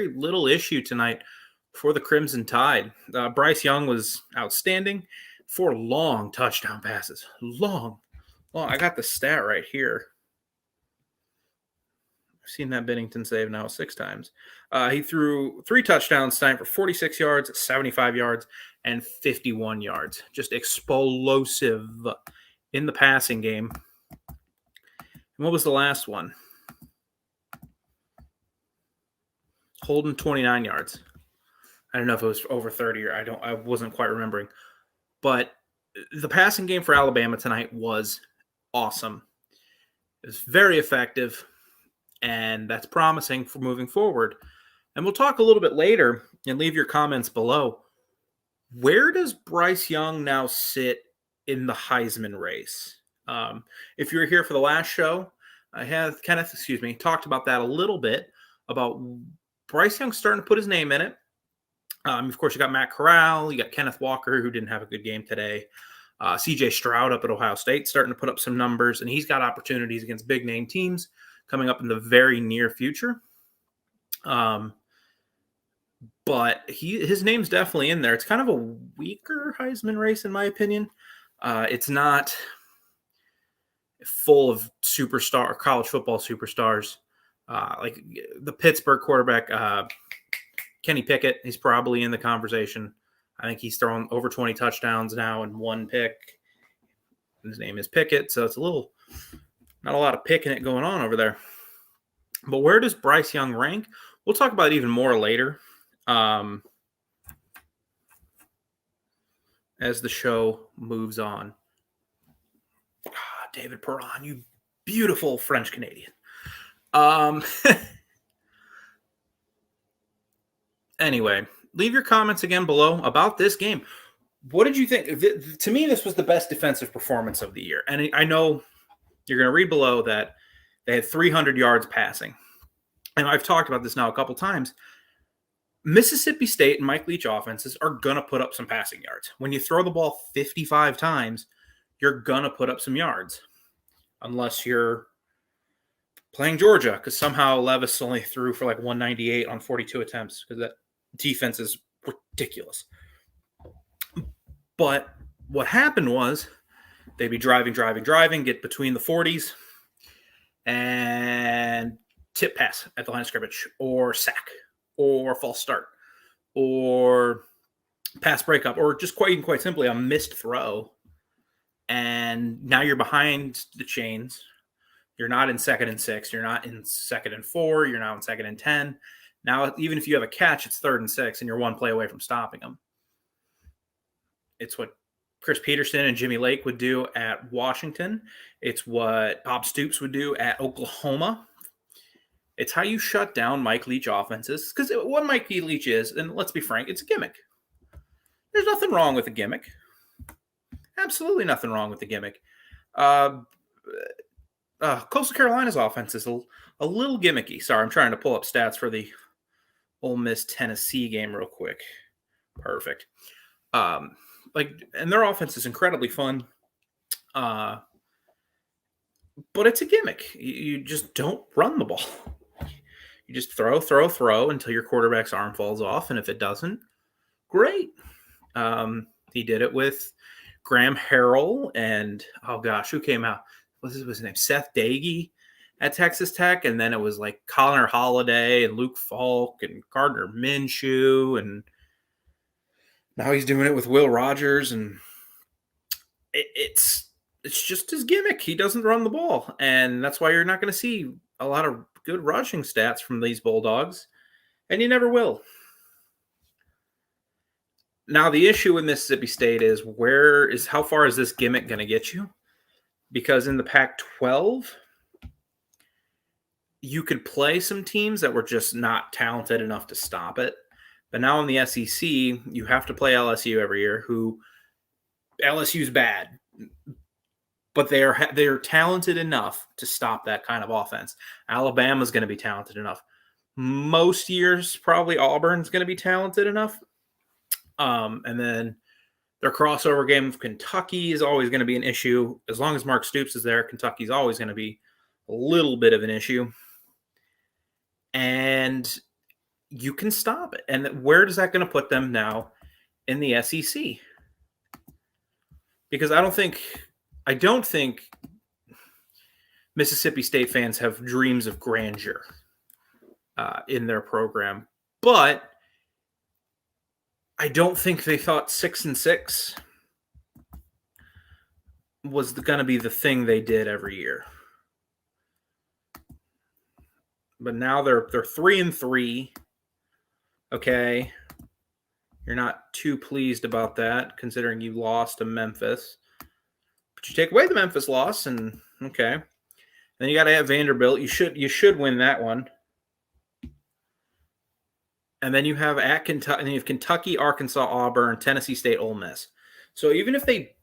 very little issue tonight for the Crimson Tide. Bryce Young was outstanding. 4 long touchdown passes. Long. I got the stat right here. I've seen that Bennington save now 6 times. He threw 3 touchdowns tonight for 46 yards, 75 yards, and 51 yards. Just explosive in the passing game. And what was the last one? Holden, 29 yards. I don't know if it was over 30 or I wasn't quite remembering. But the passing game for Alabama tonight was awesome. It was very effective, and that's promising for moving forward. And we'll talk a little bit later and leave your comments below. Where does Bryce Young now sit in the Heisman race? If you were here for the last show, I have talked about that a little bit, about Bryce Young starting to put his name in it. Of course, you got Matt Corral, you got Kenneth Walker, who didn't have a good game today. CJ Stroud up at Ohio State starting to put up some numbers, and he's got opportunities against big name teams coming up in the very near future. But his name's definitely in there. It's kind of a weaker Heisman race, in my opinion. It's not full of college football superstars. Like the Pittsburgh quarterback, Kenny Pickett, he's probably in the conversation. I think he's thrown over 20 touchdowns now and 1 pick. His name is Pickett, so it's not a lot of picking it going on over there. But where does Bryce Young rank? We'll talk about it even more later as the show moves on. David Perron, you beautiful French Canadian. Anyway, leave your comments again below about this game. What did you think? To me, this was the best defensive performance of the year. And I know you're going to read below that they had 300 yards passing. And I've talked about this now a couple times. Mississippi State and Mike Leach offenses are going to put up some passing yards. When you throw the ball 55 times, you're going to put up some yards. Unless you're playing Georgia, because somehow Levis only threw for like 198 on 42 attempts, because that defense is ridiculous. But what happened was they'd be driving, get between the 40s, and tip pass at the line of scrimmage, or sack, or false start, or pass breakup, or just quite simply a missed throw. And now you're behind the chains. You're not in 2nd and 6. You're not in 2nd and 4. You're now in 2nd and 10. Now, even if you have a catch, it's 3rd and 6, and you're 1 play away from stopping them. It's what Chris Peterson and Jimmy Lake would do at Washington. It's what Bob Stoops would do at Oklahoma. It's how you shut down Mike Leach offenses. Because what Mike Leach is, and let's be frank, it's a gimmick. There's nothing wrong with a gimmick. Absolutely nothing wrong with the gimmick. Coastal Carolina's offense is a little gimmicky. Sorry, I'm trying to pull up stats for the Ole Miss Tennessee game real quick. Perfect. And their offense is incredibly fun. But it's a gimmick. You just don't run the ball. You just throw until your quarterback's arm falls off, and if it doesn't, great. He did it with Graham Harrell and, who came out? What was his name? Seth Dagey at Texas Tech. And then it was like Connor Holiday and Luke Falk and Gardner Minshew. And now he's doing it with Will Rogers. And it's just his gimmick. He doesn't run the ball. And that's why you're not going to see a lot of good rushing stats from these Bulldogs. And you never will. Now, the issue with Mississippi State is how far is this gimmick going to get you? Because in the Pac-12, you could play some teams that were just not talented enough to stop it. But now in the SEC, you have to play LSU every year, who LSU's bad. But they are talented enough to stop that kind of offense. Alabama's going to be talented enough. Most years, probably Auburn's going to be talented enough. And then their crossover game of Kentucky is always going to be an issue. As long as Mark Stoops is there, Kentucky's always going to be a little bit of an issue. And you can stop it. And where is that going to put them now in the SEC? Because I don't think Mississippi State fans have dreams of grandeur in their program, but I don't think they thought 6-6 was going to be the thing they did every year. But now they're 3-3. Okay, you're not too pleased about that, considering you lost to Memphis. But you take away the Memphis loss, and okay. Then you got to have Vanderbilt. You should win that one. And then you have at Kentucky, and then you have Kentucky, Arkansas, Auburn, Tennessee State, Ole Miss. So even if they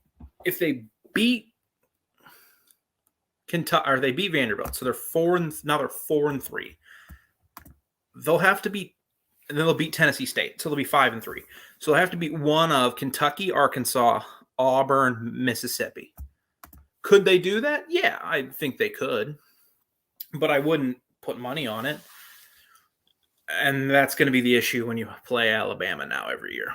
beat Kentucky, or they beat Vanderbilt, so they're 4-3. They'll have to beat, and then they'll beat Tennessee State, so they'll be 5-3. So they'll have to beat one of Kentucky, Arkansas, Auburn, Mississippi. Could they do that? Yeah, I think they could, but I wouldn't put money on it. And that's going to be the issue when you play Alabama now every year.